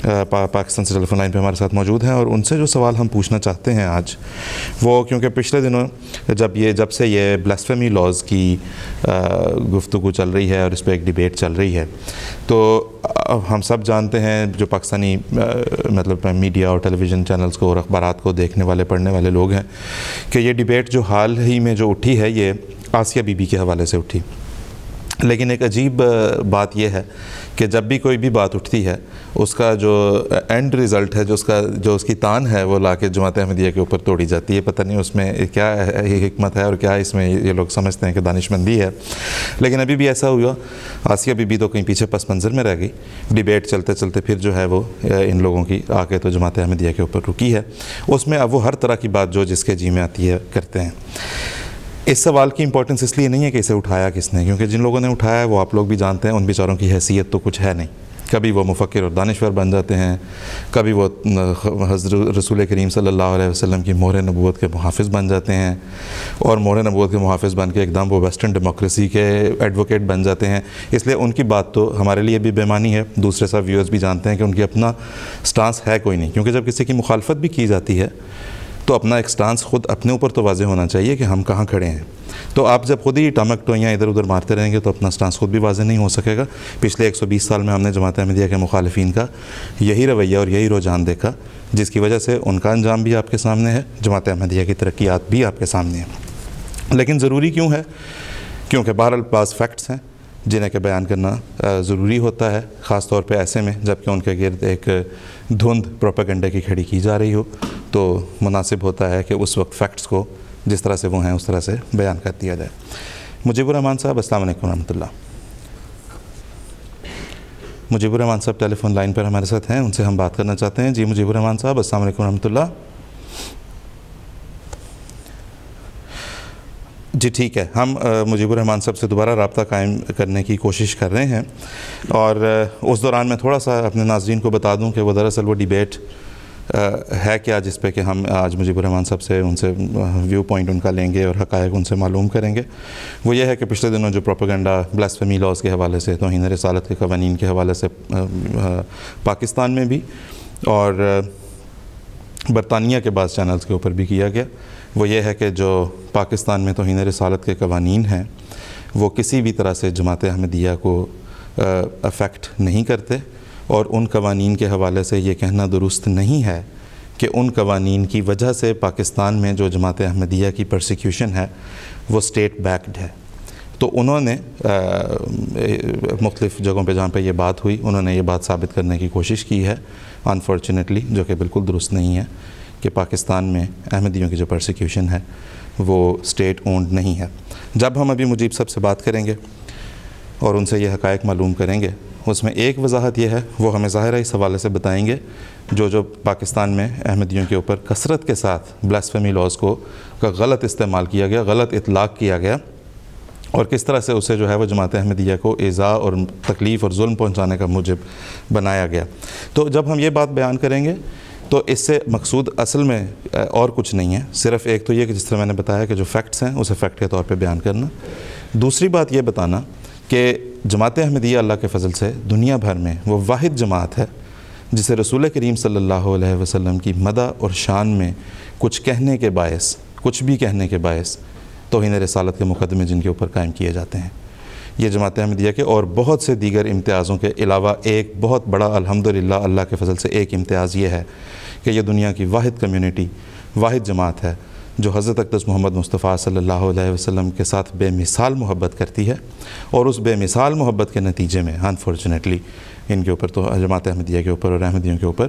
پاکستان سے ٹیلی phone line پہ ہمارے ساتھ موجود ہیں، اور ان سے جو سوال ہم پوچھنا چاہتے ہیں آج وہ، کیونکہ پچھلے دنوں جب سے یہ بلاسفیمی لاز کی گفتگو چل رہی ہے اور اس پہ ایک ڈیبیٹ چل رہی ہے، تو ہم سب جانتے ہیں جو پاکستانی مطلب میڈیا اور ٹیلی ویژن چینلز کو اور اخبارات کو دیکھنے والے پڑھنے والے لوگ ہیں کہ یہ ڈیبیٹ جو حال ہی میں جو اٹھی ہے یہ آسیہ بی بی کے حوالے سے اٹھی۔ لیکن ایک عجیب بات یہ ہے کہ جب بھی کوئی بھی بات اٹھتی ہے اس کا جو اینڈ رزلٹ ہے، جو اس کی تان ہے، وہ لا کے جماعت احمدیہ کے اوپر توڑی جاتی ہے۔ پتہ نہیں اس میں کیا حکمت ہے اور کیا اس میں یہ لوگ سمجھتے ہیں کہ دانش مندی ہے، لیکن ابھی بھی ایسا ہوا۔ آسیہ بی بی تو کہیں پیچھے پس منظر میں رہ گئی، ڈیبیٹ چلتے چلتے پھر جو ہے وہ ان لوگوں کی آ کے تو جماعت احمدیہ کے اوپر رکی ہے۔ اس میں اب وہ ہر طرح کی بات جو جس کے جی میں آتی ہے کرتے ہیں۔ اس سوال کی امپورٹنس اس لیے نہیں ہے کہ اسے اٹھایا کس نے، کیونکہ جن لوگوں نے اٹھایا ہے وہ آپ لوگ بھی جانتے ہیں، ان بیچاروں کی حیثیت تو کچھ ہے نہیں۔ کبھی وہ مفکر اور دانشور بن جاتے ہیں، کبھی وہ حضرت رسول کریم صلی اللہ علیہ وسلم کی مہر نبوت کے محافظ بن جاتے ہیں، اور مہر نبوت کے محافظ بن کے ایک دم وہ ویسٹرن ڈیموکریسی کے ایڈوکیٹ بن جاتے ہیں۔ اس لیے ان کی بات تو ہمارے لیے بھی بے معنی ہے، دوسرے سب ویورز بھی جانتے ہیں کہ ان کی اپنا سٹانس ہے کوئی نہیں، کیونکہ جب کسی کی مخالفت بھی کی جاتی ہے تو اپنا ایک سٹانس خود اپنے اوپر تو واضح ہونا چاہیے کہ ہم کہاں کھڑے ہیں۔ تو آپ جب خود ہی ٹمک ٹوئیاں ادھر ادھر مارتے رہیں گے تو اپنا سٹانس خود بھی واضح نہیں ہو سکے گا۔ پچھلے 120 سال میں ہم نے جماعت احمدیہ کے مخالفین کا یہی رویہ اور یہی رجحان دیکھا، جس کی وجہ سے ان کا انجام بھی آپ کے سامنے ہے، جماعت احمدیہ کی ترقیات بھی آپ کے سامنے ہیں۔ لیکن ضروری کیوں ہے؟ کیونکہ بہرحال بعض فیکٹس ہیں جنہیں کہ بیان کرنا ضروری ہوتا ہے، خاص طور پہ ایسے میں جب کہ ان کے گرد ایک دھند پروپیگنڈے کی کھڑی کی جا رہی ہو، تو مناسب ہوتا ہے کہ اس وقت فیکٹس کو جس طرح سے وہ ہیں اس طرح سے بیان کر دیا جائے۔ مجیب الرحمان صاحب السلام علیکم ورحمۃ اللہ۔ مجیب الرحمان صاحب ٹیلی فون لائن پر ہمارے ساتھ ہیں، ان سے ہم بات کرنا چاہتے ہیں۔ جی مجیب الرحمان صاحب السلام علیکم ورحمۃ اللہ۔ جی ٹھیک ہے، ہم مجیب الرحمان صاحب سے دوبارہ رابطہ قائم کرنے کی کوشش کر رہے ہیں، اور اس دوران میں تھوڑا سا اپنے ناظرین کو بتا دوں کہ وہ دراصل وہ ڈیبیٹ ہے کیا جس پہ کہ ہم آج مجیب الرحمان صاحب سے ان سے ویو پوائنٹ ان کا لیں گے اور حقائق ان سے معلوم کریں گے۔ وہ یہ ہے کہ پچھلے دنوں جو پروپیگنڈا بلاسفیمی لاز کے حوالے سے، توہین رسالت کے قوانین کے حوالے سے پاکستان میں بھی اور برطانیہ کے بعض چینلز کے اوپر بھی کیا گیا، وہ یہ ہے کہ جو پاکستان میں توہین رسالت کے قوانین ہیں وہ کسی بھی طرح سے جماعت احمدیہ کو افیکٹ نہیں کرتے، اور ان قوانین کے حوالے سے یہ کہنا درست نہیں ہے کہ ان قوانین کی وجہ سے پاکستان میں جو جماعت احمدیہ کی پرسیکیوشن ہے وہ اسٹیٹ بیکڈ ہے۔ تو انہوں نے مختلف جگہوں پہ جہاں پہ یہ بات ہوئی، انہوں نے یہ بات ثابت کرنے کی کوشش کی ہے انفارچونیٹلی، جو کہ بالکل درست نہیں ہے، کہ پاکستان میں احمدیوں کی جو پرسیکیوشن ہے وہ اسٹیٹ اونڈ نہیں ہے۔ جب ہم ابھی مجیب صاحب سے بات کریں گے اور ان سے یہ حقائق معلوم کریں گے، اس میں ایک وضاحت یہ ہے، وہ ہمیں ظاہر ہے اس حوالے سے بتائیں گے جو پاکستان میں احمدیوں کے اوپر کثرت کے ساتھ بلاسفیمی لاز کا غلط استعمال کیا گیا، غلط اطلاق کیا گیا، اور کس طرح سے اسے جو ہے وہ جماعت احمدیہ کو ایذا اور تکلیف اور ظلم پہنچانے کا موجب بنایا گیا۔ تو جب ہم یہ بات بیان کریں گے تو اس سے مقصود اصل میں اور کچھ نہیں ہے، صرف ایک تو یہ کہ جس طرح میں نے بتایا کہ جو فیکٹس ہیں اسے فیکٹ کے طور پہ بیان کرنا، دوسری بات یہ بتانا کہ جماعت احمدیہ اللہ کے فضل سے دنیا بھر میں وہ واحد جماعت ہے جسے رسول کریم صلی اللہ علیہ وسلم کی مدح اور شان میں کچھ کہنے کے باعث، کچھ بھی کہنے کے باعث توہین رسالت کے مقدمے جن کے اوپر قائم کیے جاتے ہیں۔ یہ جماعت احمدیہ کے اور بہت سے دیگر امتیازوں کے علاوہ ایک بہت بڑا الحمدللہ اللہ کے فضل سے ایک امتیاز یہ ہے کہ یہ دنیا کی واحد کمیونٹی، واحد جماعت ہے جو حضرت اقدس محمد مصطفیٰ صلی اللہ علیہ وسلم کے ساتھ بے مثال محبت کرتی ہے، اور اس بے مثال محبت کے نتیجے میں انفارچونیٹلی ان کے اوپر تو جماعت احمدیہ کے اوپر اور احمدیوں کے اوپر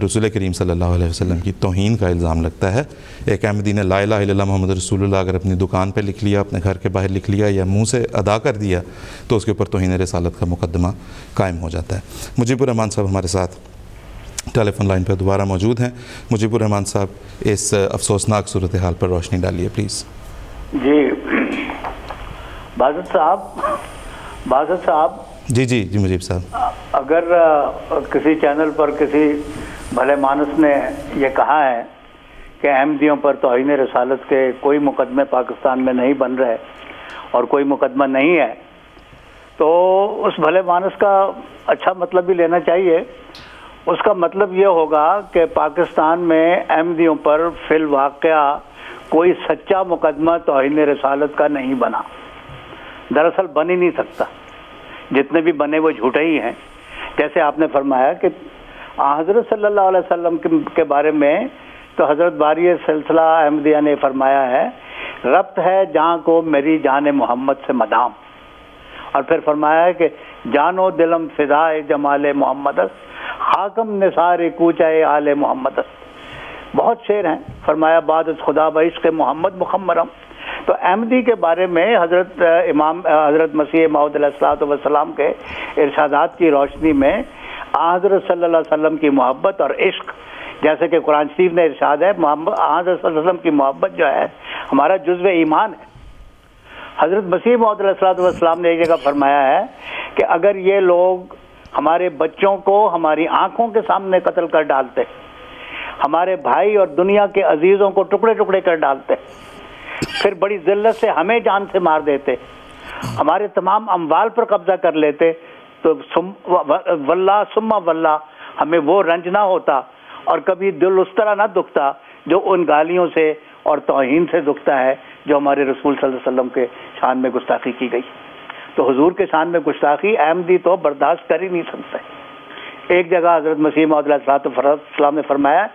رسول کریم صلی اللہ علیہ وسلم کی توہین کا الزام لگتا ہے۔ ایک احمدی نے لا الہ الا اللہ محمد رسول اللہ اگر اپنی دکان پہ لکھ لیا، اپنے گھر کے باہر لکھ لیا یا منہ سے ادا کر دیا تو اس کے اوپر توہین رسالت کا مقدمہ قائم ہو جاتا ہے۔ مجیب الرحمان صاحب ہمارے ساتھ ٹیلی فون لائن پہ دوبارہ موجود ہیں۔ مجیب الرحمان صاحب اس افسوسناک صورتحال پر روشنی ڈالیے پلیز۔ جی باسط صاحب جی مجیب صاحب، اگر کسی چینل پر کسی بھلے مانس نے یہ کہا ہے کہ احمدیوں پر توہین رسالت کے کوئی مقدمے پاکستان میں نہیں بن رہے اور کوئی مقدمہ نہیں ہے، تو اس بھلے مانس کا اچھا مطلب بھی لینا چاہیے اس کا مطلب یہ ہوگا کہ پاکستان میں احمدیوں پر فی الواقعہ کوئی سچا مقدمہ توہین رسالت کا نہیں بنا. دراصل بن ہی نہیں سکتا. جتنے بھی بنے وہ جھوٹے ہی ہیں. جیسے آپ نے فرمایا کہ حضرت صلی اللہ علیہ وسلم کے بارے میں تو حضرت باری سلسلہ احمدیہ نے فرمایا ہے ربط ہے جہاں کو میری جان محمد سے مدام. اور پھر فرمایا ہے کہ جانو دلم فدائے جمال محمد حاکم نثار کوچہ آل محمد. بہت شعر ہیں. فرمایا بعد خدا بعشق محمد مخمرم. تو احمدی کے بارے میں حضرت مسیح موعود علیہ الصلوۃ والسلام کے ارشادات کی روشنی میں حضرت صلی اللہ علیہ وسلم کی محبت اور عشق، جیسے کہ قرآن شریف نے ارشاد ہے حضرت صلی اللہ علیہ وسلم کی محبت جو ہے ہمارا جزو ایمان ہے. حضرت مسیح موعود علیہ الصلوۃ والسلام نے ایک جگہ فرمایا ہے کہ اگر یہ لوگ ہمارے بچوں کو ہماری آنکھوں کے سامنے قتل کر ڈالتے، ہمارے بھائی اور دنیا کے عزیزوں کو ٹکڑے ٹکڑے کر ڈالتے، پھر بڑی ذلت سے ہمیں جان سے مار دیتے، ہمارے تمام اموال پر قبضہ کر لیتے، تو واللہ ثم واللہ ہمیں وہ رنج نہ ہوتا اور کبھی دل اس طرح نہ دکھتا جو ان گالیوں سے اور توہین سے دکھتا ہے جو ہمارے رسول صلی اللہ علیہ وسلم کے شان میں گستاخی کی گئی. تو حضور کے شان میں گستاخی احمدی تو برداشت کر ہی نہیں سکتے. ایک جگہ حضرت مسیح موعود علیہ السلام نے فرمایا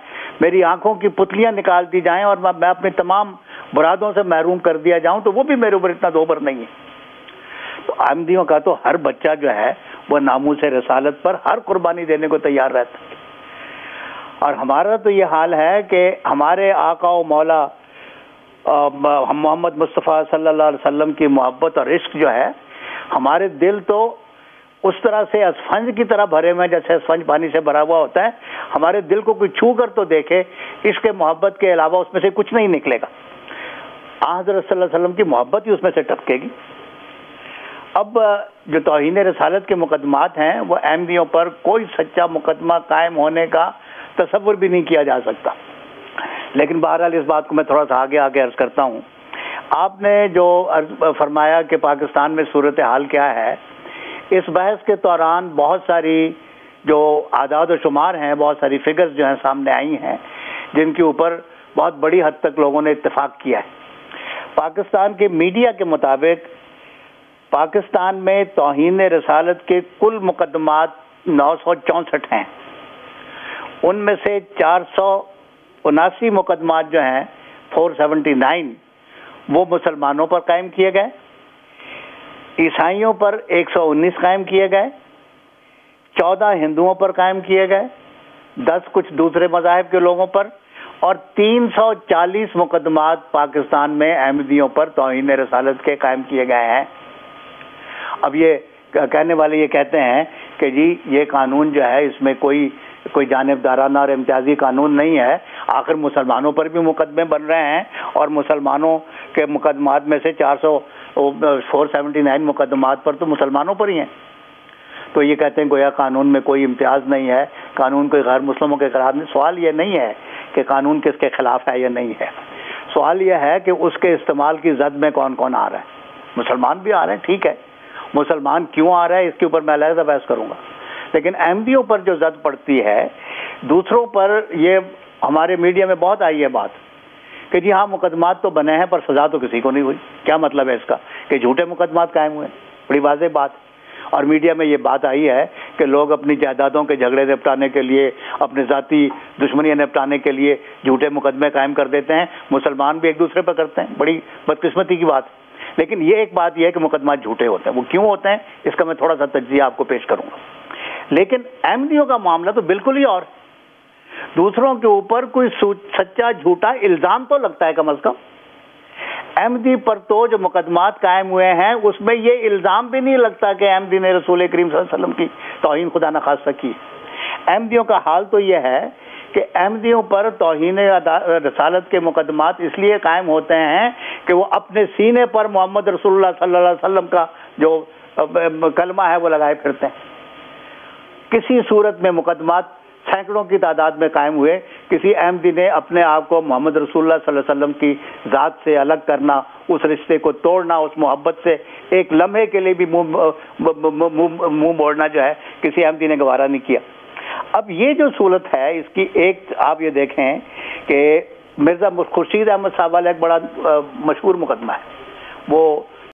میری آنکھوں کی پتلیاں نکال دی جائیں اور میں اپنے تمام برادوں سے محروم کر دیا جاؤں تو وہ بھی میرے اوپر اتنا دوبر نہیں ہے. تو احمدیوں کا تو ہر بچہ جو ہے وہ ناموس رسالت پر ہر قربانی دینے کو تیار رہتا ہے. اور ہمارا تو یہ حال ہے کہ ہمارے آقا و مولا محمد مصطفیٰ صلی اللہ علیہ وسلم کی محبت اور عشق جو ہے ہمارے دل تو اس طرح سے اسفنج کی طرح بھرے ہوئے جیسے اسفنج پانی سے بھرا ہوا ہوتا ہے. ہمارے دل کو کوئی چھو کر تو دیکھے عشق محبت کے علاوہ اس میں سے کچھ نہیں نکلے گا. حضرت صلی اللہ علیہ وسلم کی محبت ہی اس میں سے ٹپکے گی. اب جو توہین رسالت کے مقدمات ہیں وہ احمدیوں پر کوئی سچا مقدمہ قائم ہونے کا تصور بھی نہیں کیا جا سکتا. لیکن بہرحال اس بات کو میں تھوڑا سا آگے عرض کرتا ہوں. آپ نے جو فرمایا کہ پاکستان میں صورتحال کیا ہے، اس بحث کے دوران بہت ساری جو اعداد و شمار ہیں، بہت ساری فگرز جو ہیں سامنے آئی ہیں جن کے اوپر بہت بڑی حد تک لوگوں نے اتفاق کیا ہے. پاکستان کے میڈیا کے مطابق پاکستان میں توہین رسالت کے کل مقدمات 964 ہیں. ان میں سے 479 مقدمات جو ہیں 479 وہ مسلمانوں پر قائم کیے گئے، عیسائیوں پر 119 قائم کیے گئے، 14 ہندوؤں پر قائم کیے گئے، 10 کچھ دوسرے مذاہب کے لوگوں پر، اور 340 مقدمات پاکستان میں احمدیوں پر توہین رسالت کے قائم کیے گئے ہیں. اب یہ کہنے والے یہ کہتے ہیں کہ جی یہ قانون جو ہے اس میں کوئی جانبدارانہ اور امتیازی قانون نہیں ہے. آخر مسلمانوں پر بھی مقدمے بن رہے ہیں اور مسلمانوں کے مقدمات میں سے 479 مقدمات پر تو مسلمانوں پر ہی ہیں. تو یہ کہتے ہیں گویا قانون میں کوئی امتیاز نہیں ہے، قانون کوئی غیر مسلموں کے خلاف نہیں. سوال یہ نہیں ہے کہ قانون کس کے خلاف ہے یا نہیں ہے. سوال یہ ہے کہ اس کے استعمال کی زد میں کون کون آ رہا ہے. مسلمان بھی آ رہے ہیں، ٹھیک ہے. مسلمان کیوں آ رہا ہے اس کے اوپر میں علیحدہ بحث کروں گا. لیکن احمدیوں پر جو زد پڑتی ہے دوسروں پر، یہ ہمارے میڈیا میں بہت آئی ہے بات کہ جی ہاں مقدمات تو بنے ہیں پر سزا تو کسی کو نہیں ہوئی. کیا مطلب ہے اس کا؟ کہ جھوٹے مقدمات قائم ہوئے. بڑی واضح بات. اور میڈیا میں یہ بات آئی ہے کہ لوگ اپنی جائیدادوں کے جھگڑے نپٹانے کے لیے، اپنے ذاتی دشمنیاں نپٹانے کے لیے جھوٹے مقدمے قائم کر دیتے ہیں. مسلمان بھی ایک دوسرے پر کرتے ہیں. بڑی بدقسمتی کی بات. لیکن یہ ایک بات یہ ہے کہ مقدمات جھوٹے ہوتے ہیں. وہ کیوں ہوتے ہیں اس کا میں تھوڑا سا تجزیہ آپ کو پیش کروں گا. لیکن احمدیوں کا معاملہ تو بالکل ہی اور. دوسروں کے اوپر کوئی سچا جھوٹا الزام تو لگتا ہے کم از کم. احمدی پر تو جو مقدمات قائم ہوئے ہیں اس میں یہ الزام بھی نہیں لگتا کہ احمدی نے رسول کریم صلی اللہ علیہ وسلم کی توہین خدا نخواستہ کی. احمدیوں کا حال تو یہ ہے کہ احمدیوں پر توہین رسالت کے مقدمات اس لیے قائم ہوتے ہیں کہ وہ اپنے سینے پر محمد رسول اللہ صلی اللہ علیہ وسلم کا جو کلمہ ہے وہ لگائے پھرتے ہیں. کسی صورت میں مقدمات سینکڑوں کی تعداد میں قائم ہوئے. کسی احمدی نے اپنے آپ کو محمد رسول اللہ صلی اللہ علیہ وسلم کی ذات سے الگ کرنا، اس رشتے کو توڑنا، اس محبت سے ایک لمحے کے لیے بھی منہ موڑنا جو ہے کسی احمدی نے گوارا نہیں کیا. اب یہ جو صورت ہے اس کی ایک آپ یہ دیکھیں کہ مرزا خورشید احمد صاحب والا ایک بڑا مشہور مقدمہ ہے، وہ